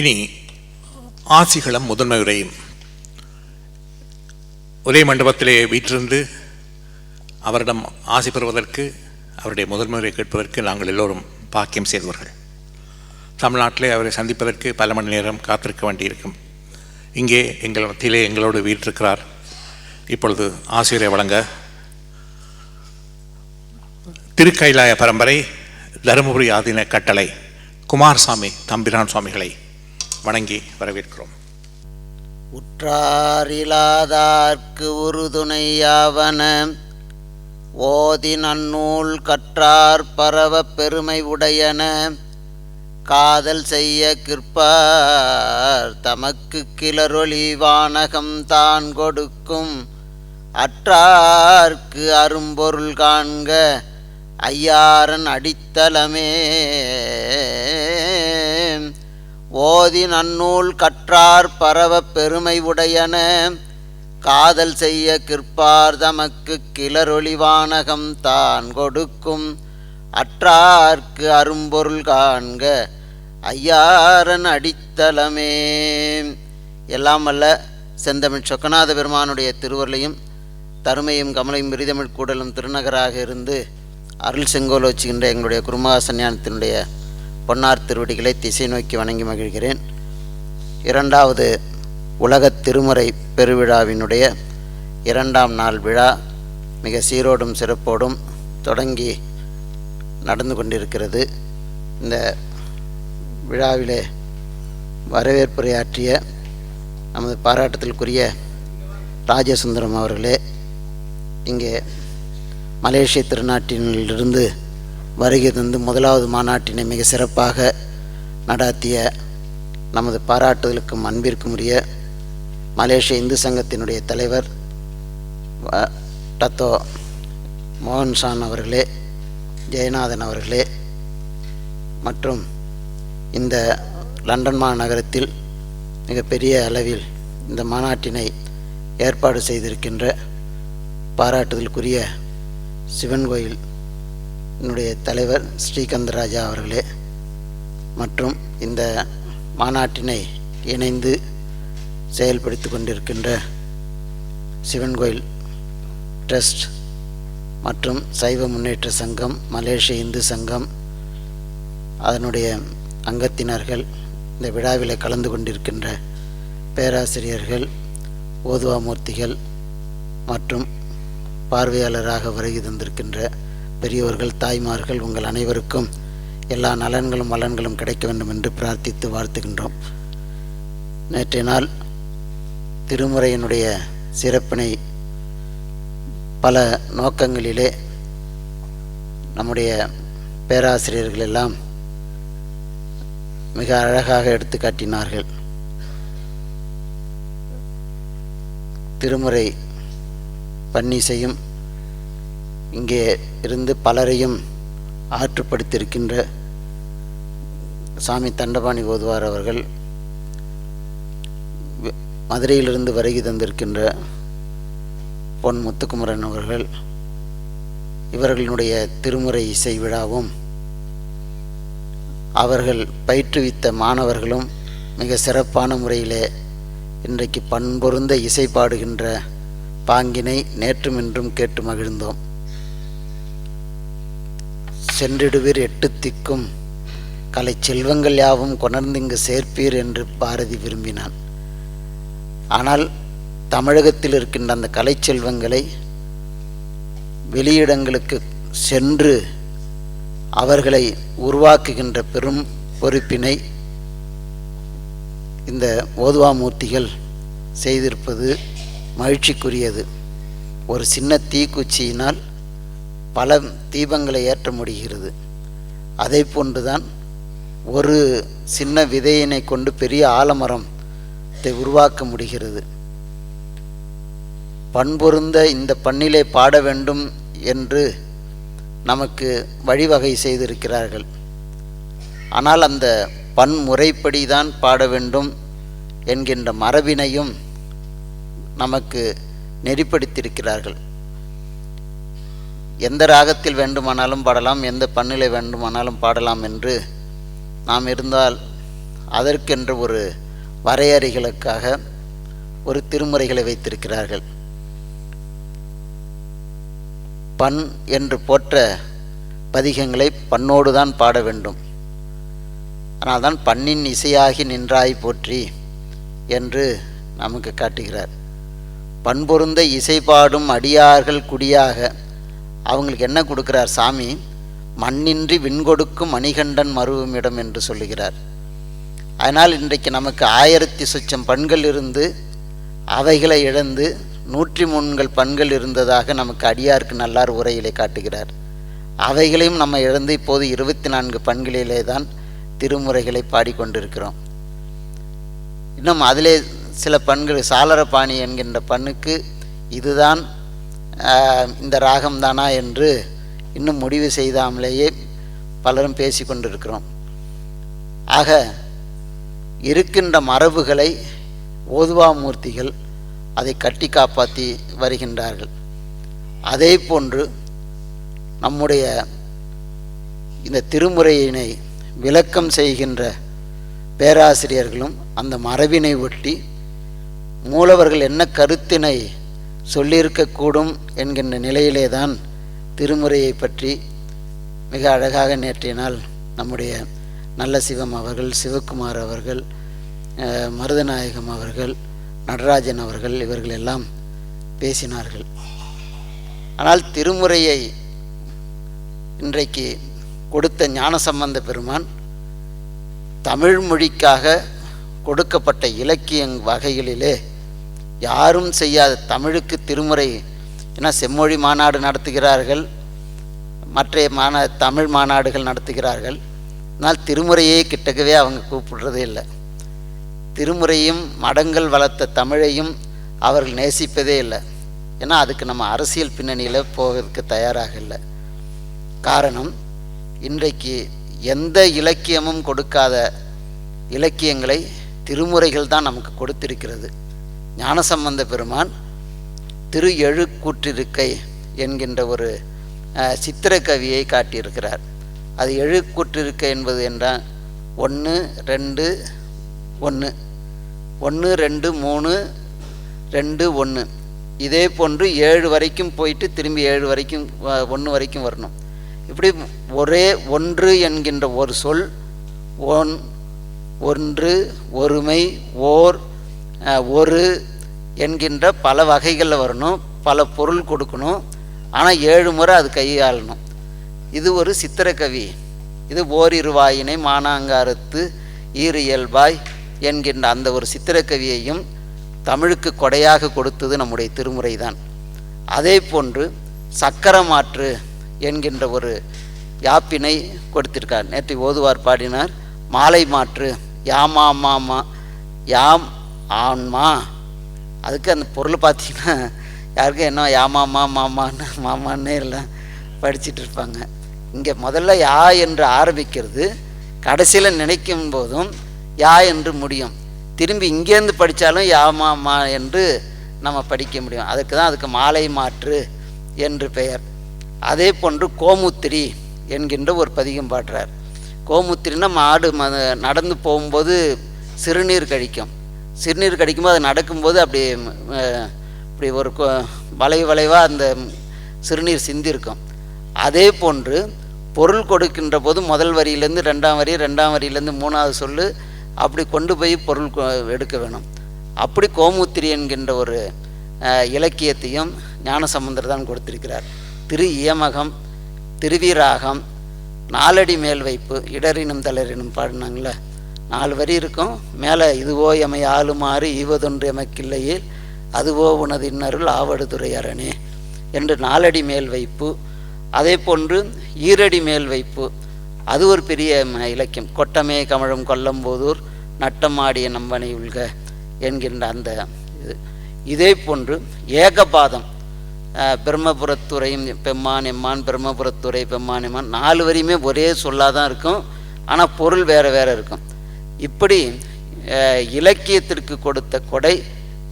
இனி ஆசிகளும் முதன்மை உரையும் ஒரே மண்டபத்திலே வீற்றிருந்து அவரிடம் ஆசி பெறுவதற்கு, அவருடைய முதன்மை உரை கேட்பதற்கு நாங்கள் எல்லோரும் பாக்கியம் செய்தவர்கள். தமிழ்நாட்டிலே அவரை சந்திப்பதற்கு பல மணி நேரம் காத்திருக்க வேண்டியிருக்கும். இங்கே எங்கள் மத்தியிலே எங்களோடு வீற்றிருக்கிறார். இப்பொழுது ஆசிரியரை வழங்க திருக்கைலாய பரம்பரை தருமபுரி ஆதீன கட்டளை குமாரசாமி தம்பிரான் சுவாமிகளை வணங்கி வரவேற்கிறோம். உற்றாரிலாதார்க்கு உறுதுணையாவன ஓதி நன்னூல் கற்றார் பரவ பெருமை உடையன காதல் செய்ய கிற்பார் தமக்கு கிளரொளி வானகம் தான் கொடுக்கும் அற்றார்க்கு அரும்பொருள் காண்க ஐயாரன் அடித்தலமே. ஓதி நன்னூல் கற்றார் பரவ பெருமை உடையன காதல் செய்ய கிற்பார் தமக்கு கிளரொளி வானகம் தான் கொடுக்கும் அற்றார்க்கு அரும்பொருள் காண்க ஐயாரன் அடித்தலமே. எல்லாம் வல்ல செந்தமிழ் சொக்கநாத பெருமானுடைய திருவருளையும் தருமையும் கமலையும் விரிதமிழ் கூடலும் திருநகராக இருந்து அருள் செங்கோல் வச்சுகின்ற எங்களுடைய குருமகாசன்யானத்தினுடைய பொன்னார் திருவடிகளை திசை நோக்கி வணங்கி மகிழ்கிறேன். இரண்டாவது உலகத் திருமுறை பெருவிழாவினுடைய 2ஆம் நாள் விழா மிக சீரோடும் சிறப்போடும் தொடங்கி நடந்து கொண்டிருக்கிறது. இந்த விழாவிலே வரவேற்புரையாற்றிய நமது பாராட்டத்திற்குரிய ராஜசுந்தரம் அவர்களே, இங்கே மலேசிய திருநாட்டினிலிருந்து வருகை தந்து முதலாவது மாநாட்டினை மிக சிறப்பாக நடாத்திய நமது பாராட்டுதலுக்கும் அன்பிற்கும் உரிய மலேசிய இந்து சங்கத்தினுடைய தலைவர் டத்தோ மோகன்சான் அவர்களே, ஜெயநாதன் அவர்களே, மற்றும் இந்த லண்டன் மாநகரத்தில் மிகப்பெரிய அளவில் இந்த மாநாட்டினை ஏற்பாடு செய்திருக்கின்ற பாராட்டுதலுக்குரிய சிவன் கோயில் என்னுடைய தலைவர் ஸ்ரீகந்தராஜா அவர்களே, மற்றும் இந்த மாநாட்டினை இணைந்து செயல்படுத்தி கொண்டிருக்கின்ற சிவன் கோயில் ட்ரஸ்ட் மற்றும் சைவ முன்னேற்ற சங்கம், மலேசிய இந்து சங்கம், அதனுடைய அங்கத்தினர்கள், இந்த விழாவில் கலந்து கொண்டிருக்கின்ற பேராசிரியர்கள், ஓதுவாமூர்த்திகள் மற்றும் பார்வையாளராக வருகை தந்திருக்கின்ற பெரியோர்கள், தாய்மார்கள், உங்கள் அனைவருக்கும் எல்லா நலன்களும் வளன்களும் கிடைக்க வேண்டும் என்று பிரார்த்தித்து வாழ்த்துகின்றோம். நேற்றைய நாள் திருமுறையினுடைய சிறப்பினை பல நோக்கங்களிலே நம்முடைய பேராசிரியர்கள் எல்லாம் மிக அழகாக எடுத்து காட்டினார்கள். திருமுறை பன்னிசையும் இங்கே இருந்து பலரையும் ஆற்றுப்படுத்தியிருக்கின்ற சாமி தண்டபாணி ஓதுவார் அவர்கள், மதுரையிலிருந்து வருகை தந்திருக்கின்ற பொன் முத்துக்குமரன் அவர்கள், இவர்களுடைய திருமுறை இசை விழாவும் அவர்கள் பயிற்றுவித்த மாணவர்களும் மிக சிறப்பான முறையிலே இன்றைக்கு பண்பொருந்த இசை பாடுகின்ற பாங்கினை நேற்றும் இன்றும் கேட்டு மகிழ்ந்தோம். சென்றிடுவீர் 8 திக்கும் கலை செல்வங்கள் யாவும் கொணர்ந்திங்கு சேர்ப்பீர் என்று பாரதி விரும்பினான். ஆனால் தமிழகத்தில் இருக்கின்ற அந்த கலை செல்வங்களை வெளியிடங்களுக்கு சென்று அவர்களை உருவாக்குகின்ற பெரும் பொறுப்பினை இந்த ஓதுவாமூர்த்திகள் செய்திருப்பது மகிழ்ச்சிக்குரியது. ஒரு சின்ன தீக்குச்சியினால் பல தீபங்களை ஏற்ற முடிகிறது. அதை போன்றுதான் ஒரு சின்ன விதையினை கொண்டு பெரிய ஆலமரத்தை உருவாக்க முடிகிறது. பண்பொருந்த இந்த பண்ணிலே பாட வேண்டும் என்று நமக்கு வழிவகை செய்திருக்கிறார்கள். ஆனால் அந்த பன்முறைப்படி தான் பாட வேண்டும் என்கின்ற மரபினையும் நமக்கு நெறிப்படுத்தியிருக்கிறார்கள். எந்த ராகத்தில் வேண்டுமானாலும் பாடலாம், எந்த பண்ணிலே வேண்டுமானாலும் பாடலாம் என்று நாம் இருந்தால் அதற்கென்ற ஒரு வரையறைகளுக்காக ஒரு திருமுறைகளை வைத்திருக்கிறார்கள். பண் என்று போற்ற பதிகங்களை பண்ணோடு தான் பாட வேண்டும். ஆனால் தான் பண்ணின் இசையாகி நின்றாய் போற்றி என்று நமக்கு காட்டுகிறார். பண்பொருந்த இசை பாடும் அடியார்கள் குடியாக அவங்களுக்கு என்ன கொடுக்கிறார் சாமி? மண்ணின்றி விண்கொடுக்கும் மணிகண்டன் மருவும் இடம் என்று சொல்லுகிறார். அதனால் இன்றைக்கு நமக்கு 1000 சொச்சம் பண்கள் இருந்து அவைகளை இழந்து 103 பண்கள் இருந்ததாக நமக்கு அடியாருக்கு நல்லார் உரையிலே காட்டுகிறார். அவைகளையும் நம்ம இழந்து இப்போது 24 பண்களிலே தான் திருமுறைகளை பாடிக்கொண்டிருக்கிறோம். இன்னும் அதிலே சில பண்கள் சாளரபாணி என்கின்ற பண்ணுக்கு இதுதான் இந்த ராகம்தானா என்று இன்னும் முடிவு செய்தாமலேயே பலரும் பேசி கொண்டிருக்கிறோம். ஆக இருக்கின்ற மரபுகளை ஓதுவாமூர்த்திகள் அதை கட்டி காப்பாற்றி வருகின்றார்கள். அதே போன்று நம்முடைய இந்த திருமுறையினை விளக்கம் செய்கின்ற பேராசிரியர்களும் அந்த மரபினை ஒட்டி மூலவர்கள் என்ன கருத்தினை சொல்லியிருக்கக்கூடும் என்கின்ற நிலையிலே தான் திருமுறையை பற்றி மிக அழகாக நேற்றைய நாள் நம்முடைய நல்ல சிவம் அவர்கள், சிவகுமார் அவர்கள், மருதநாயகம் அவர்கள், நடராஜன் அவர்கள் இவர்கள் எல்லாம் பேசினார்கள். ஆனால் திருமுறையை இன்றைக்கு கொடுத்த ஞானசம்பந்த பெருமான் தமிழ் மொழிக்காக கொடுக்கப்பட்ட இலக்கிய வகைகளிலே யாரும் செய்யாத தமிழுக்கு திருமுறை, ஏன்னா செம்மொழி மாநாடு நடத்துகிறார்கள், மற்ற தமிழ் மாநாடுகள் நடத்துகிறார்கள். ஆனால் திருமுறையே கிட்டக்கவே அவங்க கூப்பிடுறதே இல்லை. திருமுறையும் மடங்கள் வளர்த்த தமிழையும் அவர்கள் நேசிப்பதே இல்லை. ஏன்னா அதுக்கு நம்ம அரசியல் பின்னணியில் போகிறதுக்கு தயாராக இல்லை. காரணம், இன்றைக்கு எந்த இலக்கியமும் கொடுக்காத இலக்கியங்களை திருமுறைகள் தான் நமக்கு கொடுத்திருக்கிறது. ஞானசம்பந்த பெருமான் திரு எழுக்கூற்றிருக்கை என்கின்ற ஒரு சித்திர கவியை காட்டியிருக்கிறார். அது எழுக்கூற்றிருக்கை என்பது என்றால் 1 2 1 1 2 3 2 1 இதே போன்று 7 வரைக்கும் போயிட்டு திரும்பி 7 வரைக்கும் 1 வரைக்கும் வரணும். இப்படி ஒரே ஒன்று என்கின்ற ஒரு சொல் ஒன்று, ஒருமை, ஓர், ஒரு என்கின்ற பல வகைகளில் வரணும், பல பொருள் கொடுக்கணும். ஆனால் 7 முறை அது கையாளணும். இது ஒரு சித்திரக்கவி. இது ஓரிருவாயினை மானாங்காரத்து ஈறு இயல்பாய் என்கின்ற அந்த ஒரு சித்திரக்கவியையும் தமிழுக்கு கொடையாக கொடுத்தது நம்முடைய திருமுறை தான். அதே போன்று சக்கரமாற்று என்கின்ற ஒரு யாப்பினை கொடுத்திருக்கார். நேற்று ஓதுவார் பாடினார். மாலை மாற்று யாமா மாமா யாம் ஆன்மா. அதுக்கு அந்த பொருள் பார்த்திங்கன்னா யாருக்கும் என்ன யாமாமா மாமான்னே எல்லாம் படிச்சுட்டு இருப்பாங்க. இங்கே முதல்ல யா என்று ஆரம்பிக்கிறது, கடைசியில் நினைக்கும் போதும் யா என்று முடியும். திரும்பி இங்கேருந்து படித்தாலும் யாமாமா என்று நம்ம படிக்க முடியும். அதுக்கு மாலை மாற்று என்று பெயர். அதே போன்று கோமுத்திரி என்கின்ற ஒரு பதிகம் பாடுறார். கோமுத்திரின்னா மாடு நடந்து போகும்போது சிறுநீர் கழிக்கும். சிறுநீர் கழிக்கும்போது அது நடக்கும்போது அப்படி ஒரு வளைவாக அந்த சிறுநீர் சிந்திருக்கும். அதே போன்று பொருள் கொடுக்கின்ற போது முதல் வரியிலேருந்து 2ஆம் வரி, 2ஆம் வரியிலேருந்து 3ஆவது சொல்லு அப்படி கொண்டு போய் பொருள் எடுக்க வேணும். அப்படி கோமுத்திரி என்கின்ற ஒரு இலக்கியத்தையும் ஞானசம்பந்தர் தான் கொடுத்திருக்கிறார். திரு இயமகம், திருவிராகம், 4 அடி மேல் வைப்பு, இடரினும் தளரினும் பாடினாங்களே 4 வரி இருக்கும். மேலே இதுவோ எமை ஆளுமாறு ஈவதொன்று எமக்கில்லையே அதுவோ உனது இன்னருள் ஆவடுதுறை அரணே என்று 4 அடி மேல் வைப்பு. அதே போன்று ஈரடி மேல் வைப்பு, அது ஒரு பெரிய இலக்கியம். கொட்டமே கமழும் கொல்லம்போதூர் நட்டமாடிய நம்பனை உள்க என்கின்ற அந்த இது. இதே போன்று ஏகபாதம், பிரம்மபுரத்துறையும் பெம்மான் எம்மான், பிரம்மபுரத்துறை பெம்மான் எம்மான், 4 வரியுமே ஒரே சொல்லாதான் இருக்கும். ஆனால் பொருள் வேறு வேறு இருக்கும். இப்படி இலக்கியத்திற்கு கொடுத்த கொடை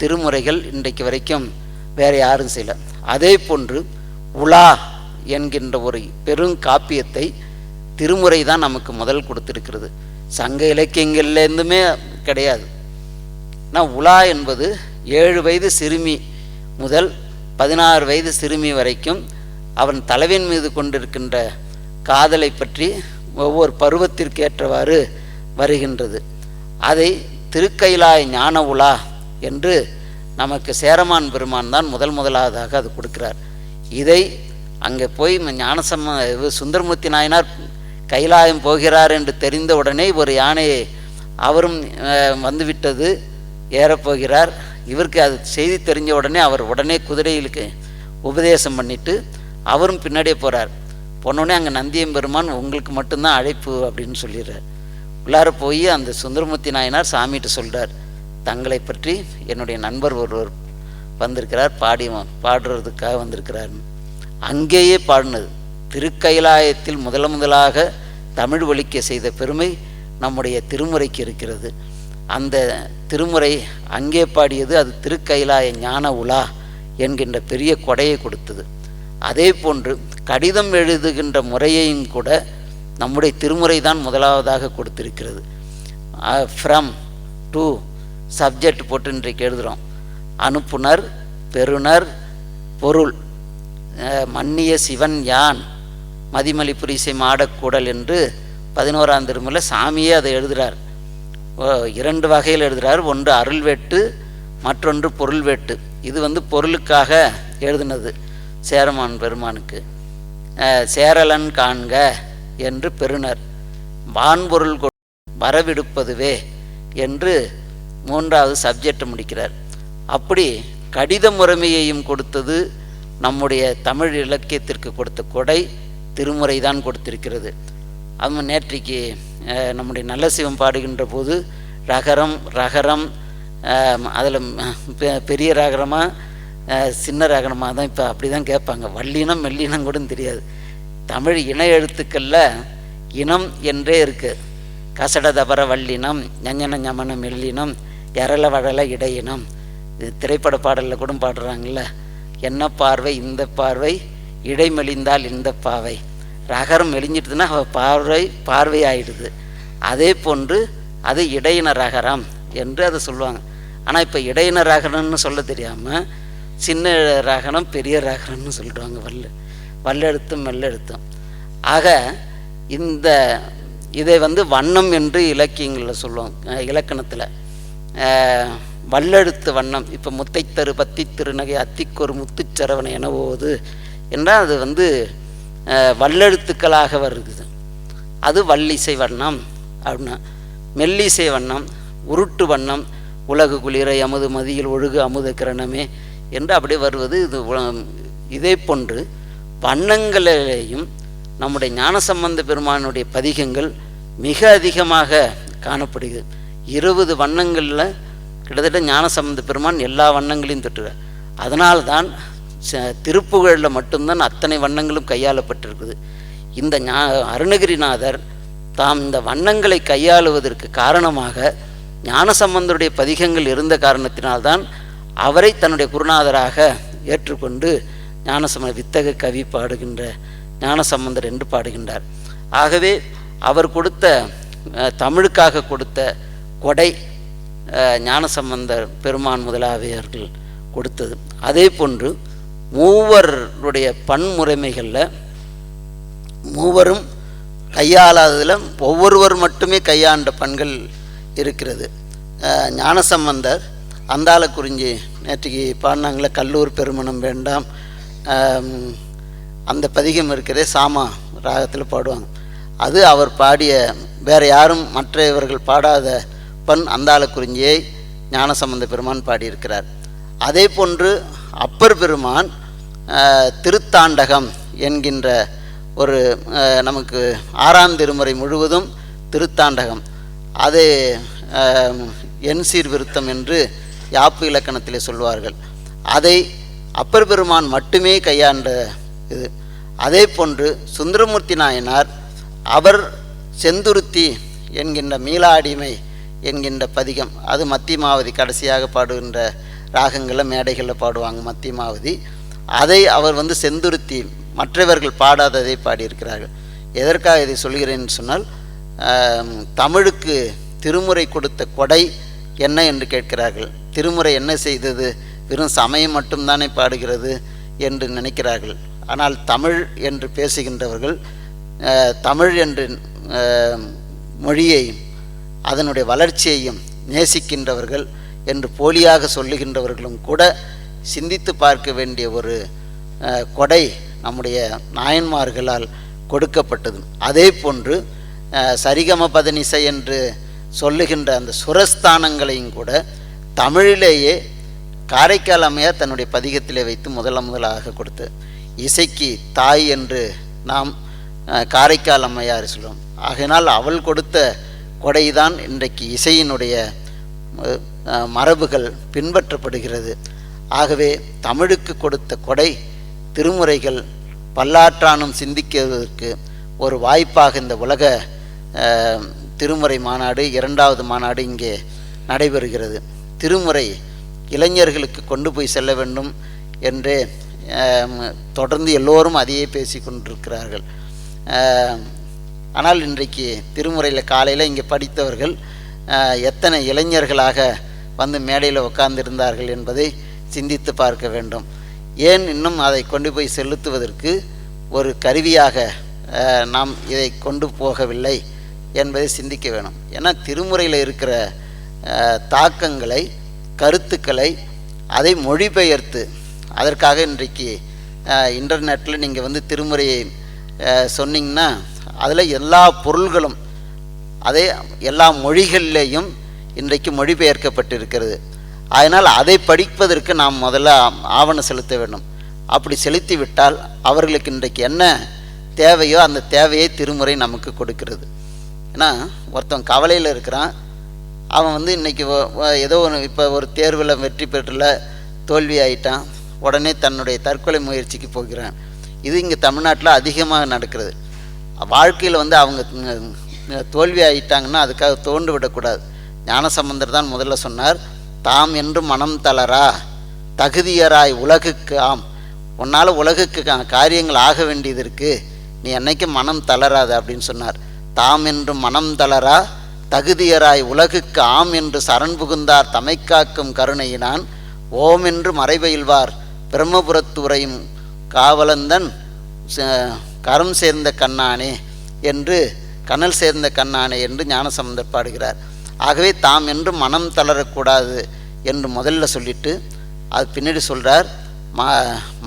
திருமுறைகள் இன்றைக்கு வரைக்கும் வேறு யாரும் செய்யல. அதே போன்று உலா என்கின்ற ஒரு பெரும் காப்பியத்தை திருமுறை தான் நமக்கு முதல் கொடுத்திருக்கிறது. சங்க இலக்கியங்கள்லேருந்துமே கிடையாது. ஆனால் உலா என்பது 7 வயது சிறுமி முதல் 16 வயது சிறுமி வரைக்கும் அவன் தலைவன் மீது கொண்டிருக்கின்ற காதலை பற்றி ஒவ்வொரு பருவத்திற்கு ஏற்றவாறு வருகின்றது. அதை திருக்கைலாய ஞான உலா என்று நமக்கு சேரமான் பெருமான் தான் முதலாவதாக அது கொடுக்கிறார். இதை அங்கே போய் சுந்தரமூர்த்தி நாயனார் கைலாயம் போகிறார் என்று தெரிந்த உடனே ஒரு யானையை அவரும் வந்துவிட்டது, ஏறப்போகிறார். இவருக்கு அது செய்தி தெரிஞ்ச உடனே அவர் உடனே குதிரைகளுக்கு உபதேசம் பண்ணிவிட்டு அவரும் பின்னாடியே போகிறார். போனோடனே அங்கே நந்தியம்பெருமான் உங்களுக்கு மட்டும்தான் அழைப்பு அப்படின்னு சொல்லிடுறார். உள்ளார போய் அந்த சுந்தரமூர்த்தி நாயனார் சாமிகிட்ட சொல்கிறார், தங்களை பற்றி என்னுடைய நண்பர் ஒருவர் வந்திருக்கிறார், பாடுறதுக்காக வந்திருக்கிறார். அங்கேயே பாடினது திருக்கைலாயத்தில் முதலாக தமிழ் ஒலிக்க செய்த பெருமை நம்முடைய திருமுறைக்கு இருக்கிறது. அந்த திருமுறை அங்கே பாடியது அது திருக்கைலாய ஞான உலா என்கின்ற பெரிய கொடையை கொடுத்தது. அதே போன்று கடிதம் எழுதுகின்ற முறையையும் கூட நம்முடைய திருமுறை தான் முதலாவதாக கொடுத்திருக்கிறது. ஃப்ரம் டு சப்ஜெக்ட் போட்டு இன்றைக்கு எழுதுகிறோம். அனுப்புனர், பெறுநர், பொருள், மன்னிய சிவன் யான் மதிமலி புரிசை மாடக்கூடல் என்று 11ஆம் திருமுறையில் சாமியே அதை எழுதுகிறார். 2 வகையில் எழுதுகிறார். ஒன்று அருள் வேட்டு, மற்றொன்று பொருள் வேட்டு. இது பொருளுக்காக எழுதினது சேரமான் பெருமானுக்கு. சேரலன் காண்க என்று பெறுநர், வான்பொருள் வரவிடுப்பதுவே என்று 3வது சப்ஜெக்ட் முடிக்கிறார். அப்படி கடித முறைமையையும் கொடுத்தது நம்முடைய தமிழ் இலக்கியத்திற்கு கொடுத்த கொடை திருமுறை தான் கொடுத்திருக்கிறது. அது நேற்றைக்கு நம்முடைய நல்ல சிவம் பாடுகின்ற போது ரகரம் அதில் பெரிய ரகரமாக சின்ன ரகரமாக தான் இப்போ அப்படி தான் கேட்பாங்க. வல்லினம் மெல்லினம் கூட தெரியாது. தமிழ் இன எழுத்துக்களில் இனம் என்றே இருக்குது. கசட தபர வல்லினம், ஞஞன ஞமன மெல்லினம், எரள வடல இடையினம். இது திரைப்பட பாடலில் கூட பாடுறாங்கல்ல, என்ன பார்வை இந்த பார்வை, இடை மெலிந்தால் இந்த பாவை. ரகரம் மெலிஞ்சிட்டுதுன்னா பார்வை ஆயிடுது. அதே போன்று அது இடையின ரகரம் என்று அதை சொல்லுவாங்க. ஆனால் இப்போ இடையின ரகரம்னு சொல்ல தெரியாமல் சின்ன ரகரம் பெரிய ரகரம்னு சொல்லிடுவாங்க. வல்லெழுத்தும் மெல்லெழுத்தும். ஆக இதை வண்ணம் என்று இலக்கியங்களில் சொல்லுவோம். இலக்கணத்தில் வல்லெழுத்து வண்ணம். இப்போ முத்தைத்தரு பத்தி திருநகை அத்திக்கொரு முத்துச்சரவணை என போகுது என்றால் அது வல்லெழுத்துக்களாக வருகிறது. அது வல்லிசை வண்ணம் அப்படின்னா. மெல்லிசை வண்ணம், உருட்டு வண்ணம், உலகு குளிர அமுது மதியில் ஒழுகு அமுத கிரணமே என்று அப்படியே வருவது. இதே போன்று வண்ணங்களிலேயும் நம்முடைய ஞானசம்பந்த பெருமானுடைய பதிகங்கள் மிக அதிகமாக காணப்படுகிறது. 20 வண்ணங்களில் கிட்டத்தட்ட ஞானசம்பந்த பெருமான் எல்லா வண்ணங்களையும் தொட்டுறார். அதனால்தான் திருப்புகழில் மட்டும்தான் அத்தனை வண்ணங்களும் கையாளப்பட்டிருக்குது. இந்த அருணகிரிநாதர் தாம் இந்த வண்ணங்களை கையாளுவதற்கு காரணமாக ஞானசம்பந்தருடைய பதிகங்கள் இருந்த காரணத்தினால்தான் அவரை தன்னுடைய குருநாதராக ஏற்றுக்கொண்டு ஞானசம்பந்த வித்தக கவி பாடுகின்ற ஞானசம்பந்தர் என்று பாடுகின்றார். ஆகவே அவர் கொடுத்த தமிழுக்காக கொடுத்த கொடை ஞானசம்பந்தர் பெருமான் முதலாவியர்கள் கொடுத்தது. அதே போன்று மூவருடைய பன்முறைமைகளில் மூவரும் கையாளாததில் ஒவ்வொருவர் மட்டுமே கையாண்ட பண்கள் இருக்கிறது. ஞானசம்பந்தர் அந்தாள குறிஞ்சி நேற்றுக்கு பாடினாங்களே, கல்லூர் பெருமணம் வேண்டாம், அந்த பதிகம் இருக்கிறதே சாமா ராகத்தில் பாடுவாங்க. அது அவர் பாடிய, வேறு யாரும் மற்றவர்கள் பாடாத பண் அந்தாள குறிஞ்சியை ஞானசம்பந்த பெருமான் பாடியிருக்கிறார். அதே போன்று அப்பர் பெருமான் திருத்தாண்டகம் என்கின்ற ஒரு நமக்கு 6ஆம் திருமுறை முழுவதும் திருத்தாண்டகம், அது என் சீர் விருத்தம் என்று யாப்பு இலக்கணத்திலே சொல்வார்கள். அதை அப்பர் பெருமான் மட்டுமே கையாண்ட இது. அதே போன்று சுந்தரமூர்த்தி நாயனார் அவர் செந்துருத்தி என்கின்ற மீளாடிமை என்கின்ற பதிகம், அது மத்தியமாவதி கடைசியாக பாடுகின்ற ராகங்களில் மேடைகளில் பாடுவாங்க மத்தியமாவதி. அதை அவர் செந்துருத்தி மற்றவர்கள் பாடாததை பாடியிருக்கிறார்கள். எதற்காக இதை சொல்கிறேன்னு சொன்னால், தமிழுக்கு திருமுறை கொடுத்த கொடை என்ன என்று கேட்கிறார்கள். திருமுறை என்ன செய்தது? வெறும் சமயம் மட்டும்தானே பாடுகிறது என்று நினைக்கிறார்கள். ஆனால் தமிழ் என்று பேசுகின்றவர்கள், தமிழ் என்று மொழியையும் அதனுடைய வளர்ச்சியையும் நேசிக்கின்றவர்கள் என்று போலியாக சொல்லுகின்றவர்களும் கூட சிந்தித்து பார்க்க வேண்டிய ஒரு கொடை நம்முடைய நாயன்மார்களால் கொடுக்கப்பட்டது. அதே போன்று சரிகம பதனிசை என்று சொல்லுகின்ற அந்த சுரஸ்தானங்களையும் கூட தமிழிலேயே காரைக்கால் அம்மையார் தன்னுடைய பதிகத்திலே வைத்து முதலாக கொடுத்து, இசைக்கு தாய் என்று நாம் காரைக்கால் அம்மையார் சொல்லுவோம். ஆகையினால் அவள் கொடுத்த கொடைதான் இன்றைக்கு இசையினுடைய மரபுகள் பின்பற்றப்படுகிறது. ஆகவே தமிழுக்கு கொடுத்த கொடை திருமுறைகள் பல்லாற்றானும் சிந்திக்குவதற்கு ஒரு வாய்ப்பாக இந்த உலக திருமுறை மாநாடு 2வது மாநாடு இங்கே நடைபெறுகிறது. திருமுறை இளைஞர்களுக்கு கொண்டு போய் செல்ல வேண்டும் என்றே தொடர்ந்து எல்லோரும் அதையே பேசி கொண்டிருக்கிறார்கள். ஆனால் இன்றைக்கு திருமுறையில் காலையில் இங்கே படித்தவர்கள் எத்தனை இளைஞர்களாக வந்து மேடையில் உட்கார்ந்திருந்தார்கள் என்பதை சிந்தித்து பார்க்க வேண்டும். ஏன் இன்னும் அதை கொண்டு போய் செலுத்துவதற்கு ஒரு கருவியாக நாம் இதை கொண்டு போகவில்லை என்பதை சிந்திக்க வேணும். ஏன்னா திருமுறையில் இருக்கிற தாக்கங்களை, கருத்துக்களை அதை மொழிபெயர்த்து, அதற்காக இன்றைக்கு இன்டர்நெட்டில் நீங்கள் வந்து திருமுறையை சொன்னீங்கன்னா அதில் எல்லா பொருள்களும் அதே எல்லா மொழிகளிலேயும் இன்றைக்கு மொழிபெயர்க்கப்பட்டிருக்கிறது. அதனால் அதை படிப்பதற்கு நாம் முதல்ல ஆவணம் செலுத்த வேண்டும். அப்படி செலுத்தி விட்டால் அவர்களுக்கு இன்றைக்கு என்ன தேவையோ அந்த தேவையை திருமுறை நமக்கு கொடுக்கிறது. ஏன்னா ஒருத்தன் கவலையில் இருக்கிறான், அவன் வந்து இன்றைக்கி ஏதோ ஒன்று இப்போ ஒரு தேர்வில் வெற்றி பெற்றல தோல்வி ஆகிட்டான், உடனே தன்னுடைய தற்கொலை முயற்சிக்கு போகிறான். இது இங்கே தமிழ்நாட்டில் அதிகமாக நடக்கிறது. வாழ்க்கையில் வந்து அவங்க தோல்வி ஆகிட்டாங்கன்னா அதுக்காக தோண்டு விடக்கூடாது. ஞானசம்பந்தர் தான் முதல்ல சொன்னார், தாம் என்று மனம் தளரா தகுதியராய் உலகுக்கு ஆம். உன்னால் உலகுக்கு காரியங்கள் ஆக வேண்டியது இருக்குது, நீ என்னைக்கும் மனம் தளராது அப்படின்னு சொன்னார். தாம் என்று மனம் தளரா தகுதியராய் உலகுக்கு ஆம் என்று சரண் புகுந்தார் தமைக்காக்கும் கருணையினான் ஓம் என்று மறைபயில்வார் பிரம்மபுரத்துறையும் காவலந்தன் கரம் சேர்ந்த கண்ணானே என்று கனல் சேர்ந்த கண்ணானே என்று ஞானசம்பந்தர் பாடுகிறார். ஆகவே தாம் என்று மனம் தளரக்கூடாது என்று முதல்ல சொல்லிட்டு அது பின்னாடி சொல்கிறார்,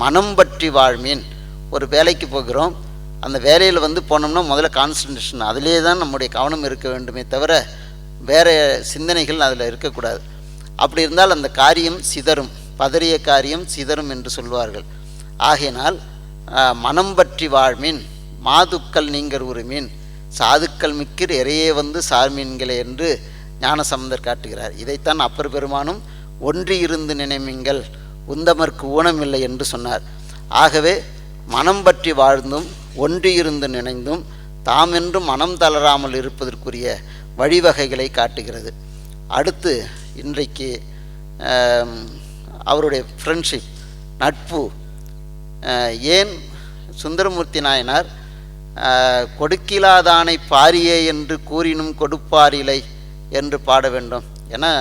மனம் பற்றி வாழ்மீன். ஒரு வேலைக்கு போகிறோம், அந்த வேலையில் வந்து போனோம்னா முதல்ல கான்சன்ட்ரேஷன் அதிலே தான் நம்முடைய கவனம் இருக்க வேண்டுமே தவிர வேறு சிந்தனைகள் அதில் இருக்கக்கூடாது. அப்படி இருந்தால் அந்த காரியம் சிதறும், பதறிய காரியம் சிதறும் என்று சொல்வார்கள். ஆகையினால் மனம் பற்றி வாழ்மீன் மாதுக்கள் நீங்கள் உரிமீன் சாதுக்கள் மிக்கிர் இறையே வந்து சார்மீன்களே என்று ஞானசம்பந்தர் காட்டுகிறார். இதைத்தான் அப்பர் பெருமானும் ஒன்றி இருந்து நினைமீங்கள் உந்தமர்க்கு ஊனமில்லை என்று சொன்னார். ஆகவே மனம் பற்றி வாழ்ந்தும் ஒன்றியிருந்து நினைந்தும் தாம் என்று மனம் தளராமல் இருப்பதற்குரிய வழிவகைகளை காட்டுகிறது. அடுத்து இன்றைக்கு அவருடைய ஃப்ரெண்ட்ஷிப், நட்பு, ஏன் சுந்தரமூர்த்தி நாயனார் கொடுக்கிலாதானை பாரியே என்று கூறினும் கொடுப்பாரிலை என்று பாட வேண்டும். ஏன்னா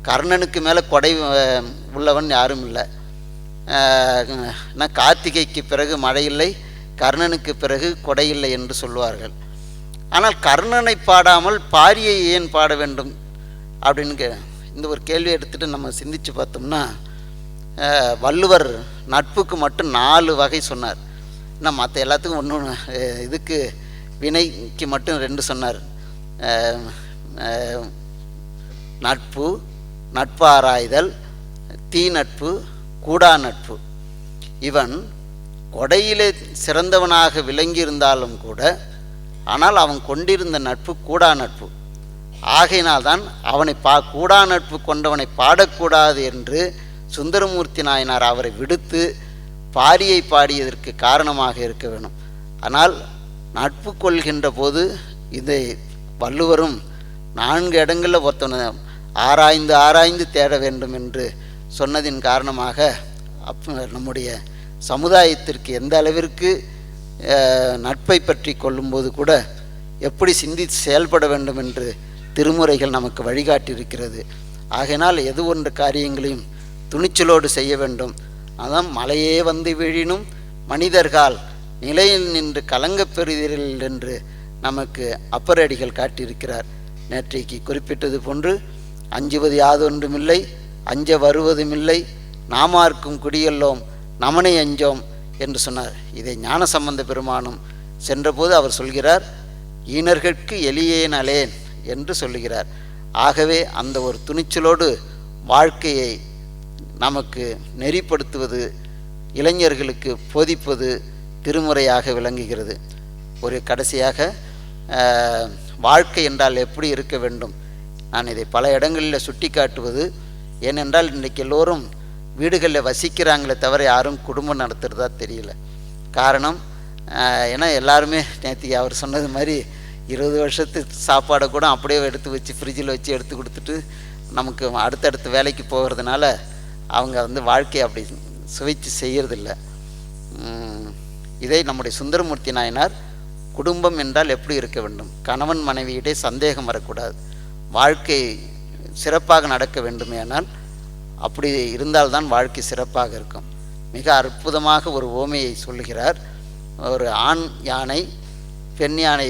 கர்ணனுக்கு மேலே கொடை உள்ளவன் யாரும் இல்லை. கார்த்திகைக்கு பிறகு மழையில்லை, கர்ணனுக்கு பிறகு கொடையில்லை என்று சொல்வார்கள். ஆனால் கர்ணனை பாடாமல் பாரியை ஏன் பாட வேண்டும் அப்படின்னு இந்த ஒரு கேள்வி எடுத்துகிட்டு நம்ம சிந்தித்து பார்த்தோம்னா, வள்ளுவர் நட்புக்கு மட்டும் 4 வகை சொன்னார். ஆனால் மற்ற எல்லாத்துக்கும் ஒன்று இதுக்கு வினைக்கு மட்டும் 2 சொன்னார். நட்பு, நட்பாராய்தல், தீ நட்பு, கூடா நட்பு. இவன் கொடையிலே சிறந்தவனாக விளங்கியிருந்தாலும் கூட ஆனால் அவன் கொண்டிருந்த நட்பு கூடா நட்பு. ஆகையினால்தான் அவனை கூடா நட்பு கொண்டவனை பாடக்கூடாது என்று சுந்தரமூர்த்தி நாயனார் அவரை விடுத்து பாரியை பாடியதற்கு காரணமாக இருக்க வேணும். ஆனால் நட்பு கொள்கின்ற போது இதை வள்ளுவரும் 4 இடங்களில் ஒருத்தனை ஆராய்ந்து தேட வேண்டும் என்று சொன்னதின் காரணமாக நம்முடைய சமுதாயத்திற்கு எந்த அளவிற்கு நட்பை பற்றி கொள்ளும்போது கூட எப்படி சிந்தித்து செயல்பட வேண்டும் என்று திருமுறைகள் நமக்கு வழிகாட்டியிருக்கிறது. ஆகையினால் எது ஒன்று காரியங்களையும் துணிச்சலோடு செய்ய வேண்டும். அதான் மலையே வந்து வீழினும் மனிதர்கள் நிலையில் நின்று கலங்கப் பெறுவீர்கள் என்று நமக்கு அப்பரடிகள் காட்டியிருக்கிறார். நேற்றைக்கு குறிப்பிட்டது போன்று அஞ்சுவது யாதொன்றுமில்லை, அஞ்ச வருவதுமில்லை, நாமார்க்கும் குடியெல்லோம் நமனை அஞ்சோம் என்று சொன்னார். இதை ஞானசம்பந்த பெருமானும் சென்றபோது அவர் சொல்கிறார், ஈனர்கட்கு எளியேன் அலேன் என்று சொல்லுகிறார். ஆகவே அந்த ஒரு துணிச்சலோடு வாழ்க்கையை நமக்கு நெறிப்படுத்துவது, இளைஞர்களுக்கு போதிப்பது திருமுறையாக விளங்குகிறது. ஒரு கடைசியாக வாழ்க்கை என்றால் எப்படி இருக்க வேண்டும், நான் இதை பல இடங்களில் சுட்டி காட்டுவது. ஏனென்றால் இன்றைக்கு எல்லோரும் வீடுகளில் வசிக்கிறாங்களே தவிர யாரும் குடும்பம் நடத்துகிறதா தெரியல. காரணம் ஏன்னா எல்லாருமே நேற்று அவர் சொன்னது மாதிரி 20 வருஷத்து சாப்பாடை கூட அப்படியே எடுத்து வச்சு ஃப்ரிட்ஜில் வச்சு எடுத்து கொடுத்துட்டு நமக்கு அடுத்தடுத்த வேலைக்கு போகிறதுனால அவங்க வாழ்க்கையை அப்படி சுவைத்து செய்கிறதில்ல. இதை நம்முடைய சுந்தரமூர்த்தி நாயனார் குடும்பம் என்றால் எப்படி இருக்க வேண்டும், கணவன் மனைவியிடையே சந்தேகம் வரக்கூடாது, வாழ்க்கை சிறப்பாக நடக்க வேண்டுமேனால் அப்படி இருந்தால்தான் வாழ்க்கை சிறப்பாக இருக்கும். மிக அற்புதமாக ஒரு ஓமையை சொல்லுகிறார். ஒரு ஆண் யானை பெண் யானை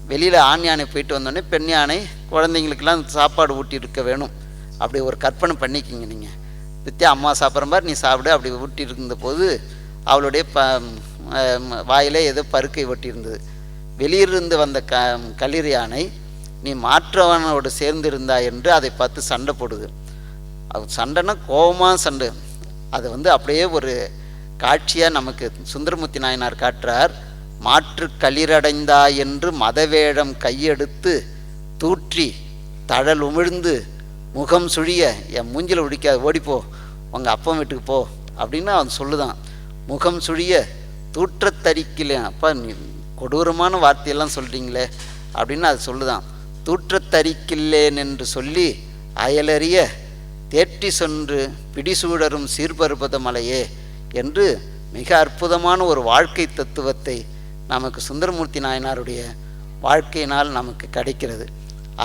வெளியில் ஆண் யானை போயிட்டு வந்தோடனே பெண் யானை குழந்தைங்களுக்கெல்லாம் சாப்பாடு ஊட்டி இருக்க வேணும். அப்படி ஒரு கற்பனை பண்ணிக்கிங்க நீங்கள். வித்தியா அம்மா சாப்பிட்ற மாதிரி நீ சாப்பிடு அப்படி ஊட்டி இருந்தபோது அவளுடைய வாயிலே ஏதோ பருக்கை ஒட்டி இருந்தது. வெளியிலிருந்து வந்த களிர் யானை நீ மாற்றவனோடு சேர்ந்திருந்தா என்று அதை பார்த்து சண்டை போடுது. அது சண்டைனா கோபமாக சண்டை. அது அப்படியே ஒரு காட்சியாக நமக்கு சுந்தரமூர்த்தி நாயனார் காட்டுறார். மாற்று களிரடைந்தா என்று மதவேடம் கையெடுத்து தூற்றி தழல் உமிழ்ந்து முகம் சுழிய, என் மூஞ்சில் உடிக்காது, ஓடிப்போ உங்கள் அப்பன் வீட்டுக்கு போ அப்படின்னு அவன் சொல்லுதான். முகம் சுழிய தூற்றத்தரிக்கல, அப்பா நீ கொடூரமான வார்த்தையெல்லாம் சொல்கிறீங்களே அப்படின்னு அது சொல்லுதான். தூற்றத்தரிக்கில்லேன் என்று சொல்லி அயலறிய தேற்றி சென்று பிடிசூடரும் சீர்பருபத மலையே என்று மிக அற்புதமான ஒரு வாழ்க்கை தத்துவத்தை நமக்கு சுந்தரமூர்த்தி நாயனாருடைய வாழ்க்கையினால் நமக்கு கிடைக்கிறது.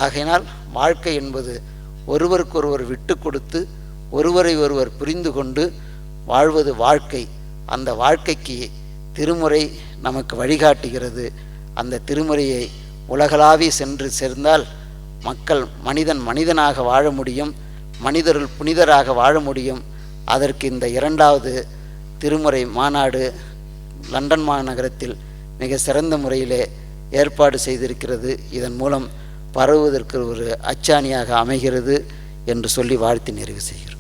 ஆகையினால் வாழ்க்கை என்பது ஒருவருக்கொருவர் விட்டு கொடுத்து ஒருவரை ஒருவர் புரிந்து கொண்டு வாழ்வது வாழ்க்கை. அந்த வாழ்க்கைக்கு திருமுறை நமக்கு வழிகாட்டுகிறது. அந்த திருமுறையை உலகளாவி சென்று சேர்ந்தால் மக்கள் மனிதனாக வாழ முடியும், மனிதர்கள் புனிதராக வாழ முடியும். அதற்கு இந்த 2வது திருமுறை மாநாடு லண்டன் மாநகரத்தில் மிக சிறந்த முறையிலே ஏற்பாடு செய்திருக்கிறது. இதன் மூலம் பரவுவதற்கு ஒரு அச்சாணியாக அமைகிறது என்று சொல்லி வாழ்த்தி நிறைவு செய்கிறேன்.